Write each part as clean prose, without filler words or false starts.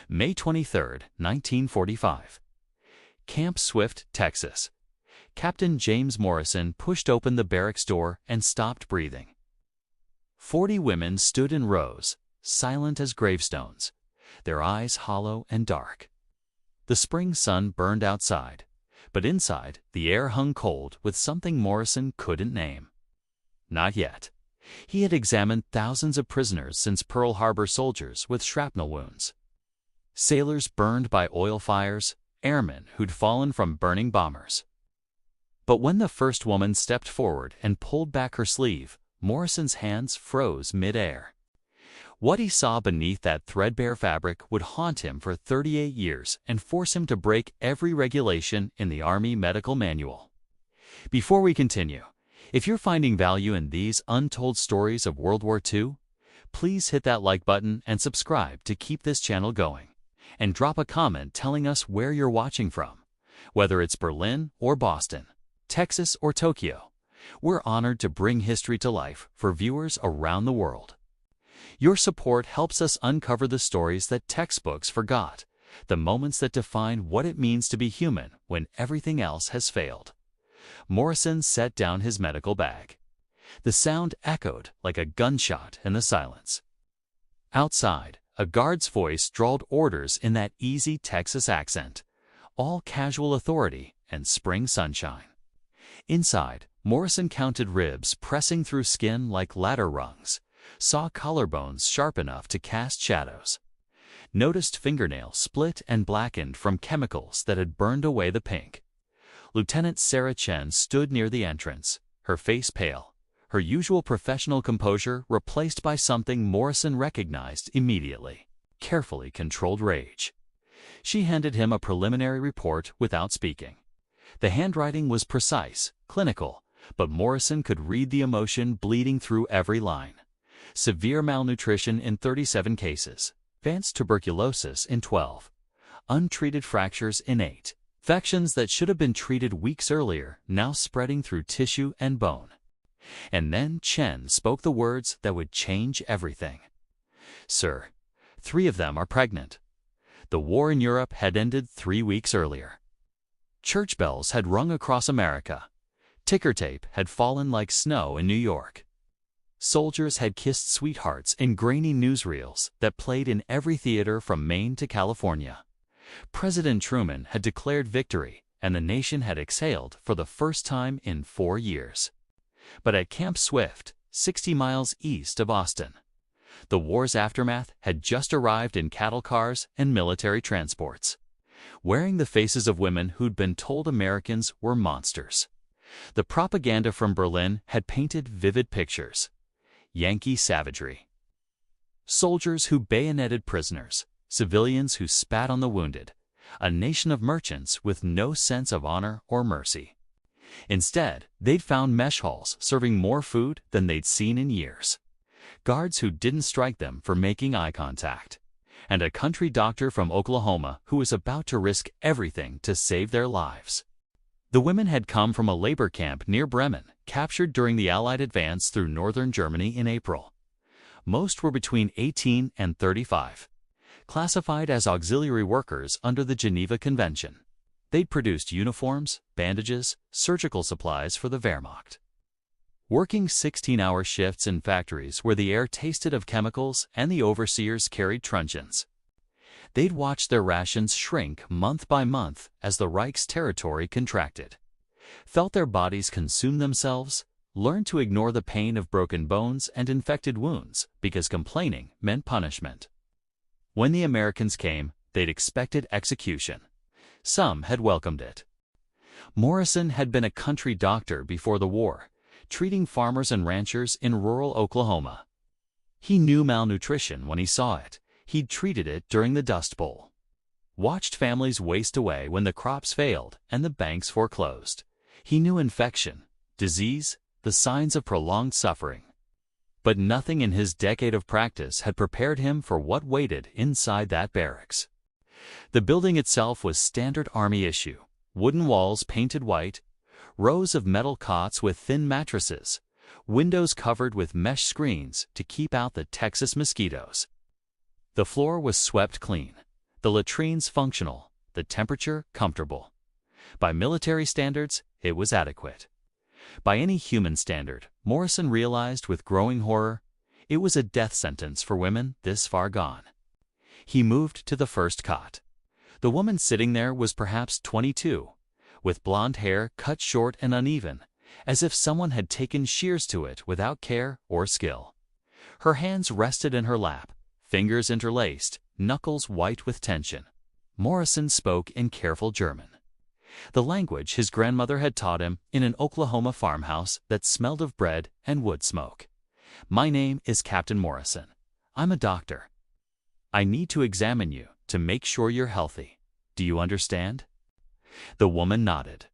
May 23, 1945. Camp Swift, Texas. Captain James Morrison pushed open the barracks door and stopped breathing. 40 women stood in rows, silent as gravestones, their eyes hollow and dark. The spring sun burned outside, but inside the air hung cold with something Morrison couldn't name. Not yet. He had examined thousands of prisoners since Pearl Harbor, soldiers with shrapnel wounds, sailors burned by oil fires, airmen who'd fallen from burning bombers. But when the first woman stepped forward and pulled back her sleeve, Morrison's hands froze mid-air. What he saw beneath that threadbare fabric would haunt him for 38 years and force him to break every regulation in the Army Medical Manual. Before we continue, if you're finding value in these untold stories of World War II, please hit that like button and subscribe to keep this channel going. And drop a comment telling us where you're watching from, whether it's Berlin or Boston, Texas or Tokyo. We're honored to bring history to life for viewers around the world. Your support helps us uncover the stories that textbooks forgot, the moments that define what it means to be human when everything else has failed. Morrison set down his medical bag. The sound echoed like a gunshot in the silence. Outside, a guard's voice drawled orders in that easy Texas accent, all casual authority and spring sunshine. Inside, Morrison counted ribs pressing through skin like ladder rungs, saw collarbones sharp enough to cast shadows, noticed fingernails split and blackened from chemicals that had burned away the pink. Lieutenant Sarah Chen stood near the entrance, her face pale, her usual professional composure replaced by something Morrison recognized immediately: carefully controlled rage. She handed him a preliminary report without speaking. The handwriting was precise, clinical, but Morrison could read the emotion bleeding through every line. Severe malnutrition in 37 cases, advanced tuberculosis in 12, untreated fractures in 8, infections that should have been treated weeks earlier now spreading through tissue and bone. And then Chen spoke the words that would change everything. "Sir, 3 of them are pregnant." The war in Europe had ended 3 weeks earlier. Church bells had rung across America. Ticker tape had fallen like snow in New York. Soldiers had kissed sweethearts in grainy newsreels that played in every theater from Maine to California. President Truman had declared victory, and the nation had exhaled for the first time in 4 years. But at Camp Swift, 60 miles east of Austin, the war's aftermath had just arrived in cattle cars and military transports, wearing the faces of women who'd been told Americans were monsters. The propaganda from Berlin had painted vivid pictures: Yankee savagery, soldiers who bayoneted prisoners, civilians who spat on the wounded, a nation of merchants with no sense of honor or mercy. Instead, they'd found mesh halls serving more food than they'd seen in years, guards who didn't strike them for making eye contact, and a country doctor from Oklahoma who was about to risk everything to save their lives. The women had come from a labor camp near Bremen, captured during the Allied advance through northern Germany in April. Most were between 18 and 35, classified as auxiliary workers under the Geneva Convention. They'd produced uniforms, bandages, surgical supplies for the Wehrmacht. Working 16-hour shifts in factories where the air tasted of chemicals and the overseers carried truncheons. They'd watched their rations shrink month by month as the Reich's territory contracted, felt their bodies consume themselves, learned to ignore the pain of broken bones and infected wounds because complaining meant punishment. When the Americans came, they'd expected execution. Some had welcomed it. Morrison had been a country doctor before the war, treating farmers and ranchers in rural Oklahoma. He knew malnutrition when he saw it. He'd treated it during the Dust Bowl, watched families waste away when the crops failed and the banks foreclosed. He knew infection, disease, the signs of prolonged suffering. But nothing in his decade of practice had prepared him for what waited inside that barracks. The building itself was standard Army issue: wooden walls painted white, rows of metal cots with thin mattresses, windows covered with mesh screens to keep out the Texas mosquitoes. The floor was swept clean, the latrines functional, the temperature comfortable. By military standards, it was adequate. By any human standard, Morrison realized with growing horror, it was a death sentence for women this far gone. He moved to the first cot. The woman sitting there was perhaps 22, with blonde hair cut short and uneven, as if someone had taken shears to it without care or skill. Her hands rested in her lap, fingers interlaced, knuckles white with tension. Morrison spoke in careful German, the language his grandmother had taught him in an Oklahoma farmhouse that smelled of bread and wood smoke. "My name is Captain Morrison. I'm a doctor. I need to examine you to make sure you're healthy. Do you understand?" The woman nodded.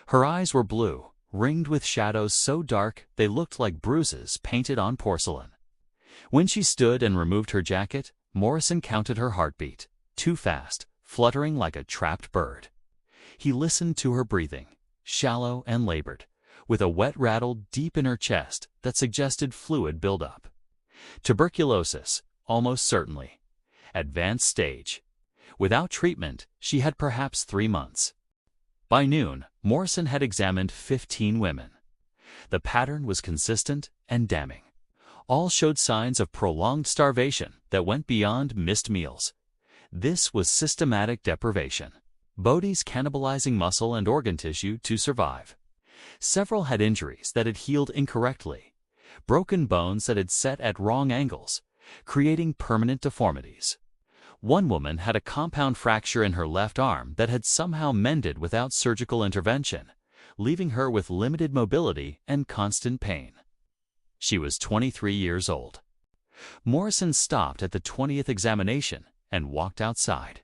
Her eyes were blue, ringed with shadows so dark they looked like bruises painted on porcelain. When she stood and removed her jacket, Morrison counted her heartbeat, too fast, fluttering like a trapped bird. He listened to her breathing, shallow and labored, with a wet rattle deep in her chest that suggested fluid buildup. Tuberculosis, almost certainly. Advanced stage. Without treatment, she had perhaps 3 months. By noon, Morrison had examined 15 women. The pattern was consistent and damning. All showed signs of prolonged starvation that went beyond missed meals. This was systematic deprivation. Bodies cannibalizing muscle and organ tissue to survive. Several had injuries that had healed incorrectly, broken bones that had set at wrong angles, creating permanent deformities. One woman had a compound fracture in her left arm that had somehow mended without surgical intervention, leaving her with limited mobility and constant pain. She was 23 years old. Morrison stopped at the 20th examination and walked outside.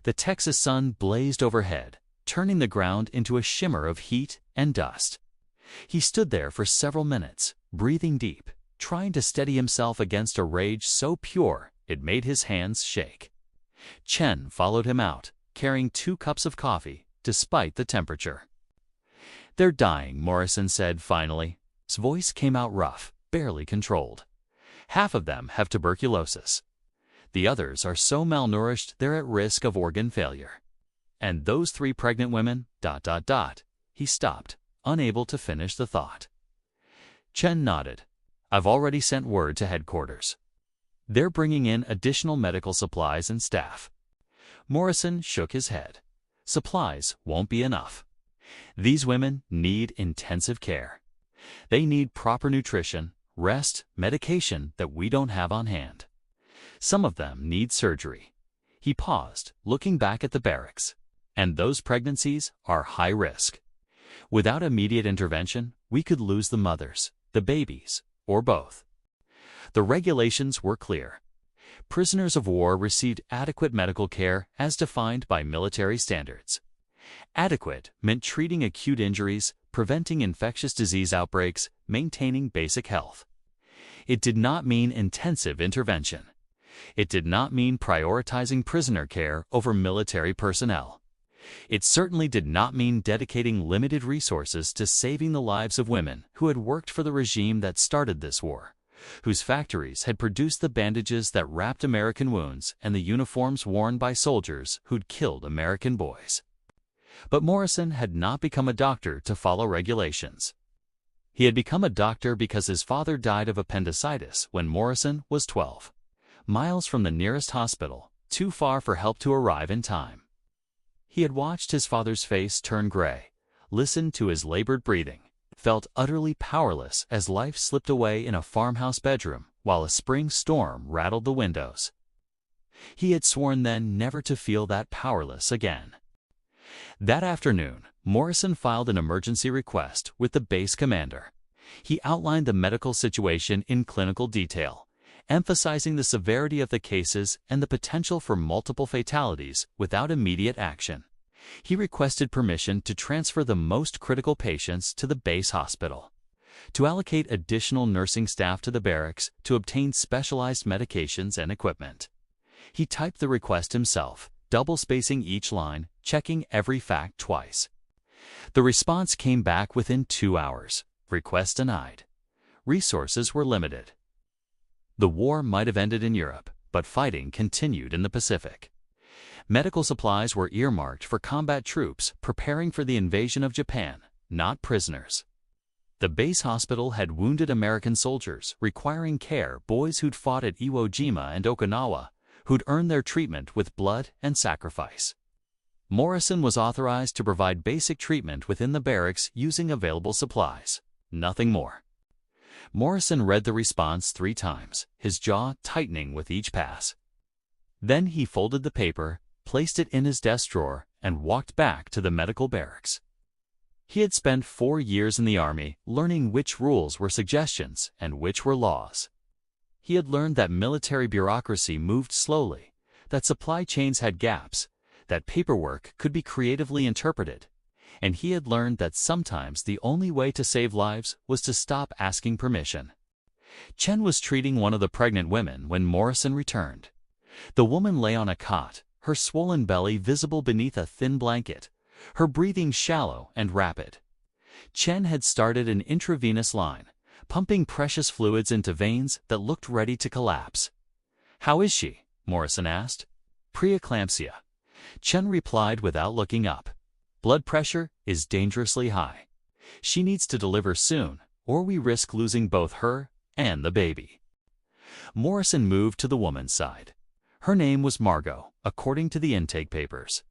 The Texas sun blazed overhead, turning the ground into a shimmer of heat and dust. He stood there for several minutes, breathing deep, trying to steady himself against a rage so pure it made his hands shake. Chen followed him out, carrying 2 cups of coffee, despite the temperature. "They're dying," Morrison said finally. His voice came out rough, barely controlled. "Half of them have tuberculosis. The others are so malnourished they're at risk of organ failure. And those 3 pregnant women, ... He stopped, unable to finish the thought. Chen nodded. "I've already sent word to headquarters. They're bringing in additional medical supplies and staff." Morrison shook his head. Supplies won't be enough. These women need intensive care. They need proper nutrition, rest, medication that we don't have on hand. Some of them need surgery. He paused, looking back at the barracks. And those pregnancies are high risk. Without immediate intervention, we could lose the mothers, the babies, or both. The regulations were clear. Prisoners of war received adequate medical care as defined by military standards. Adequate meant treating acute injuries, preventing infectious disease outbreaks, maintaining basic health. It did not mean intensive intervention. It did not mean prioritizing prisoner care over military personnel. It certainly did not mean dedicating limited resources to saving the lives of women who had worked for the regime that started this war, whose factories had produced the bandages that wrapped American wounds and the uniforms worn by soldiers who'd killed American boys. But Morrison had not become a doctor to follow regulations. He had become a doctor because his father died of appendicitis when Morrison was 12, miles from the nearest hospital, too far for help to arrive in time. He had watched his father's face turn gray, listened to his labored breathing, felt utterly powerless as life slipped away in a farmhouse bedroom while a spring storm rattled the windows. He had sworn then never to feel that powerless again. That afternoon, Morrison filed an emergency request with the base commander. He outlined the medical situation in clinical detail, emphasizing the severity of the cases and the potential for multiple fatalities without immediate action. He requested permission to transfer the most critical patients to the base hospital, to allocate additional nursing staff to the barracks to obtain specialized medications and equipment. He typed the request himself, double-spacing each line, checking every fact twice. The response came back within 2 hours. Request denied. Resources were limited. The war might have ended in Europe, but fighting continued in the Pacific. Medical supplies were earmarked for combat troops preparing for the invasion of Japan, not prisoners. The base hospital had wounded American soldiers requiring care, boys who'd fought at Iwo Jima and Okinawa, who'd earned their treatment with blood and sacrifice. Morrison was authorized to provide basic treatment within the barracks using available supplies, nothing more. Morrison read the response 3 times, his jaw tightening with each pass. Then he folded the paper, placed it in his desk drawer, and walked back to the medical barracks. He had spent 4 years in the Army learning which rules were suggestions and which were laws. He had learned that military bureaucracy moved slowly, that supply chains had gaps, that paperwork could be creatively interpreted, and he had learned that sometimes the only way to save lives was to stop asking permission. Chen was treating one of the pregnant women when Morrison returned. The woman lay on a cot, her swollen belly visible beneath a thin blanket, her breathing shallow and rapid. Chen had started an intravenous line, pumping precious fluids into veins that looked ready to collapse. "How is she?" Morrison asked. "Preeclampsia," Chen replied without looking up. "Blood pressure is dangerously high. She needs to deliver soon, or we risk losing both her and the baby." Morrison moved to the woman's side. Her name was Margot, according to the intake papers.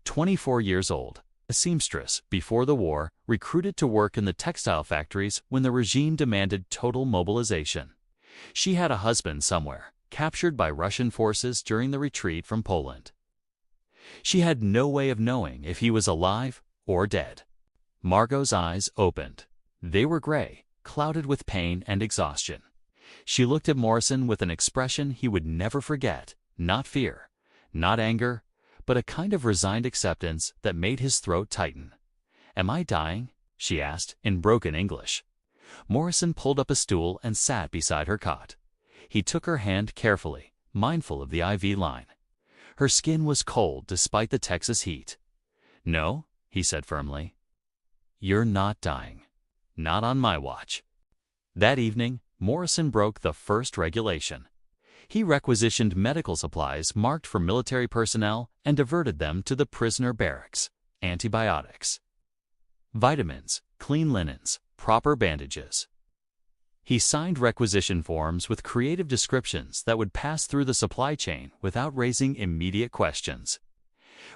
24 years old, a seamstress before the war, recruited to work in the textile factories when the regime demanded total mobilization. She had a husband somewhere, captured by Russian forces during the retreat from Poland. She had no way of knowing if he was alive or dead. Margot's eyes opened. They were gray, clouded with pain and exhaustion. She looked at Morrison with an expression he would never forget, not fear, not anger, but a kind of resigned acceptance that made his throat tighten. "Am I dying?" she asked in broken English. Morrison pulled up a stool and sat beside her cot. He took her hand carefully, mindful of the IV line. Her skin was cold despite the Texas heat. "No," he said firmly. "You're not dying. Not on my watch." That evening, Morrison broke the first regulation. He requisitioned medical supplies marked for military personnel and diverted them to the prisoner barracks. Antibiotics, vitamins, clean linens, proper bandages. He signed requisition forms with creative descriptions that would pass through the supply chain without raising immediate questions.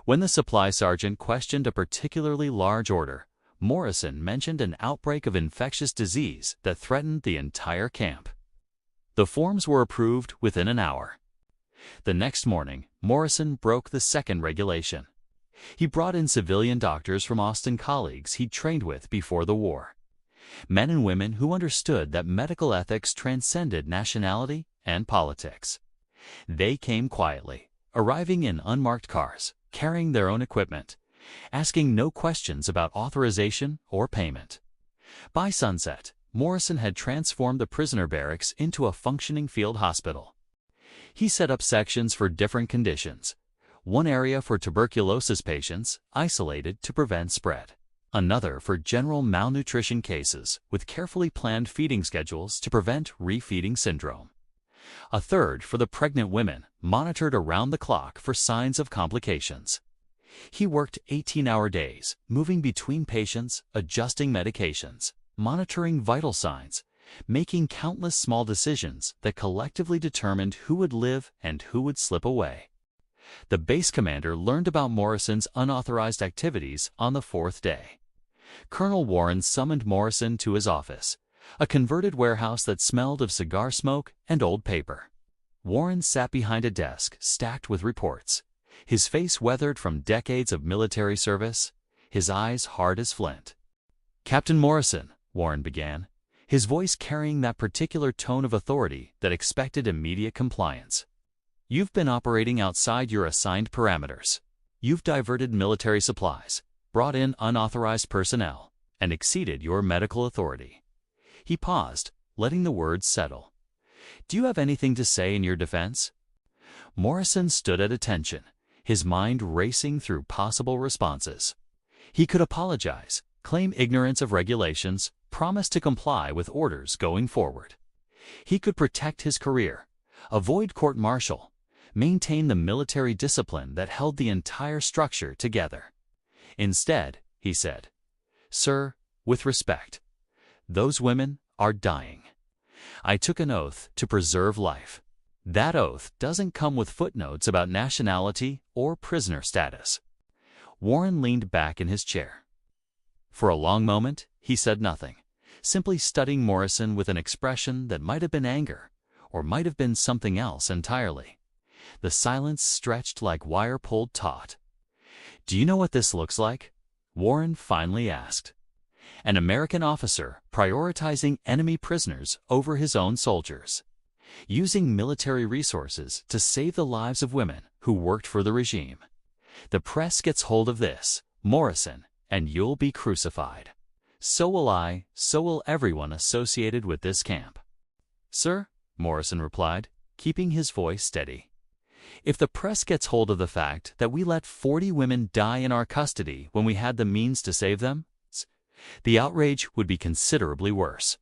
When the supply sergeant questioned a particularly large order, Morrison mentioned an outbreak of infectious disease that threatened the entire camp. The forms were approved within an hour. The next morning, Morrison broke the second regulation. He brought in civilian doctors from Austin colleagues he'd trained with before the war. Men and women who understood that medical ethics transcended nationality and politics. They came quietly, arriving in unmarked cars, carrying their own equipment, asking no questions about authorization or payment. By sunset, Morrison had transformed the prisoner barracks into a functioning field hospital. He set up sections for different conditions. One area for tuberculosis patients, isolated to prevent spread. Another for general malnutrition cases, with carefully planned feeding schedules to prevent refeeding syndrome. A third for the pregnant women, monitored around the clock for signs of complications. He worked 18-hour days, moving between patients, adjusting medications, monitoring vital signs, making countless small decisions that collectively determined who would live and who would slip away. The base commander learned about Morrison's unauthorized activities on the 4th day. Colonel Warren summoned Morrison to his office, a converted warehouse that smelled of cigar smoke and old paper. Warren sat behind a desk stacked with reports, his face weathered from decades of military service, his eyes hard as flint. "Captain Morrison," Warren began, his voice carrying that particular tone of authority that expected immediate compliance. "You've been operating outside your assigned parameters. You've diverted military supplies, brought in unauthorized personnel, and exceeded your medical authority." He paused, letting the words settle. "Do you have anything to say in your defense?" Morrison stood at attention, his mind racing through possible responses. He could apologize, claim ignorance of regulations, promise to comply with orders going forward. He could protect his career, avoid court-martial, maintain the military discipline that held the entire structure together. Instead, he said, "Sir, with respect, those women are dying. I took an oath to preserve life. That oath doesn't come with footnotes about nationality or prisoner status." Warren leaned back in his chair. For a long moment, he said nothing, simply studying Morrison with an expression that might have been anger, or might have been something else entirely. The silence stretched like wire pulled taut. "Do you know what this looks like?" Warren finally asked. "An American officer prioritizing enemy prisoners over his own soldiers, using military resources to save the lives of women who worked for the regime. The press gets hold of this, Morrison, and you'll be crucified. So will I, so will everyone associated with this camp." "Sir," Morrison replied, keeping his voice steady, "if the press gets hold of the fact that we let 40 women die in our custody when we had the means to save them, the outrage would be considerably worse."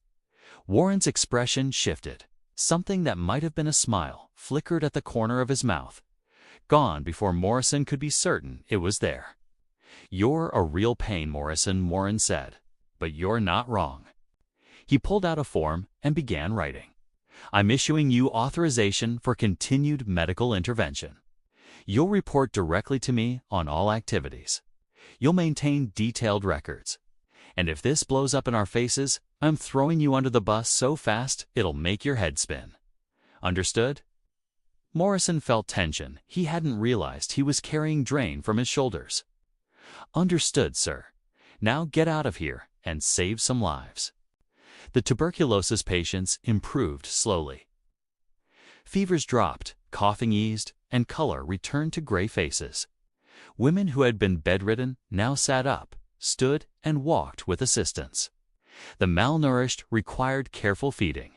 Warren's expression shifted. Something that might have been a smile flickered at the corner of his mouth, gone before Morrison could be certain it was there. "You're a real pain, Morrison," Warren said, "but you're not wrong." He pulled out a form and began writing. "I'm issuing you authorization for continued medical intervention. You'll report directly to me on all activities. You'll maintain detailed records. And if this blows up in our faces, I'm throwing you under the bus so fast it'll make your head spin. Understood?" Morrison felt tension he hadn't realized he was carrying drain from his shoulders. "Understood, sir. Now get out of here and save some lives." The tuberculosis patients improved slowly. Fevers dropped, coughing eased, and color returned to gray faces. Women who had been bedridden now sat up, stood, and walked with assistance. The malnourished required careful feeding.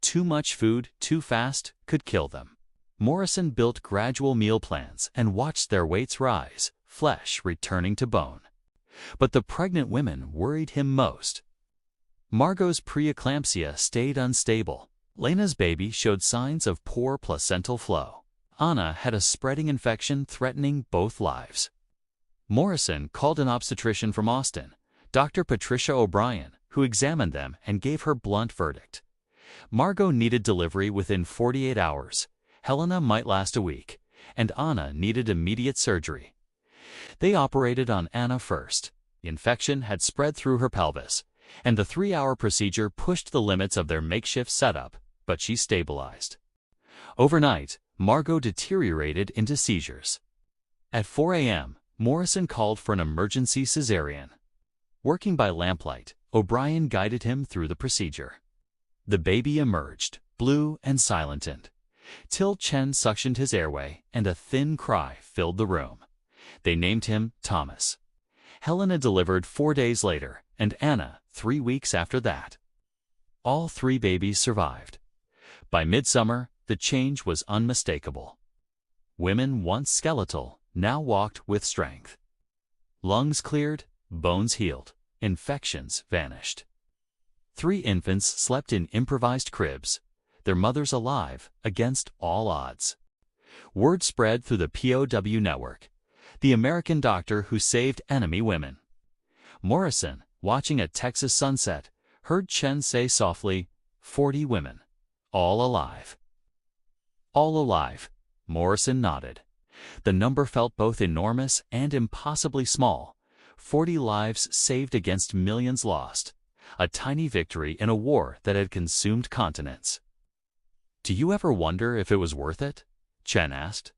Too much food too fast could kill them. Morrison built gradual meal plans and watched their weights rise, flesh returning to bone. But the pregnant women worried him most. Margot's preeclampsia stayed unstable. Lena's baby showed signs of poor placental flow. Anna had a spreading infection threatening both lives. Morrison called an obstetrician from Austin, Dr. Patricia O'Brien, who examined them and gave her blunt verdict. Margot needed delivery within 48 hours. Helena might last a week, and Anna needed immediate surgery. They operated on Anna first. The infection had spread through her pelvis, and the 3-hour procedure pushed the limits of their makeshift setup, but she stabilized. Overnight, Margot deteriorated into seizures. At 4 a.m., Morrison called for an emergency cesarean. Working by lamplight, O'Brien guided him through the procedure. The baby emerged, blue and silented. Till Chen suctioned his airway, and a thin cry filled the room. They named him Thomas. Helena delivered 4 days later, and Anna 3 weeks after that. All 3 babies survived. By midsummer, the change was unmistakable. Women once skeletal now walked with strength. Lungs cleared, bones healed, infections vanished. 3 infants slept in improvised cribs, their mothers alive against all odds. Word spread through the POW network, the American doctor who saved enemy women. Morrison, watching a Texas sunset, heard Chen say softly, 40 women, all alive. All alive, Morrison nodded. The number felt both enormous and impossibly small. 40 lives saved against millions lost. A tiny victory in a war that had consumed continents. "Do you ever wonder if it was worth it?" Chen asked.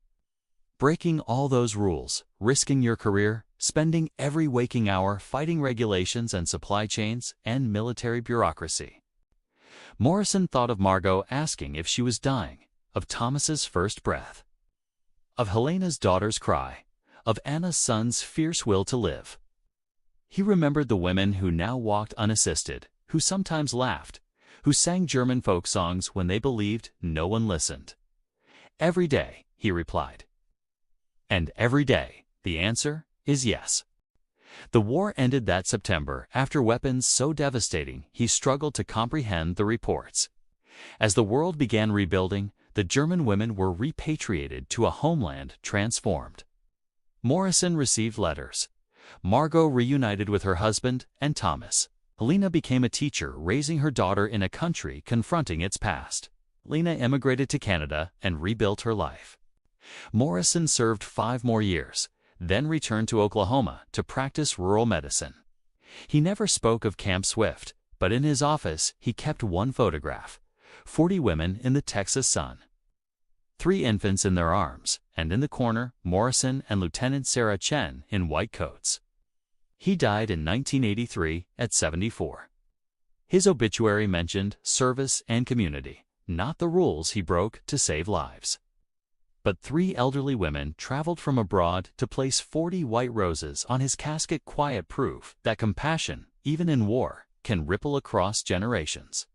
"Breaking all those rules, risking your career, spending every waking hour fighting regulations and supply chains and military bureaucracy." Morrison thought of Margot asking if she was dying, of Thomas's first breath, of Helena's daughter's cry, of Anna's son's fierce will to live. He remembered the women who now walked unassisted, who sometimes laughed, who sang German folk songs when they believed no one listened. "Every day," he replied. And every day, the answer is yes. The war ended that September after weapons so devastating he struggled to comprehend the reports. As the world began rebuilding, the German women were repatriated to a homeland transformed. Morrison received letters. Margot reunited with her husband and Thomas. Helena became a teacher, raising her daughter in a country confronting its past. Lena emigrated to Canada and rebuilt her life. Morrison served 5 more years, then returned to Oklahoma to practice rural medicine. He never spoke of Camp Swift, but in his office he kept one photograph: 40 women in the Texas sun, 3 infants in their arms, and in the corner, Morrison and Lieutenant Sarah Chen in white coats. He died in 1983 at 74. His obituary mentioned service and community, not the rules he broke to save lives. But 3 elderly women traveled from abroad to place 40 white roses on his casket, quiet proof that compassion, even in war, can ripple across generations.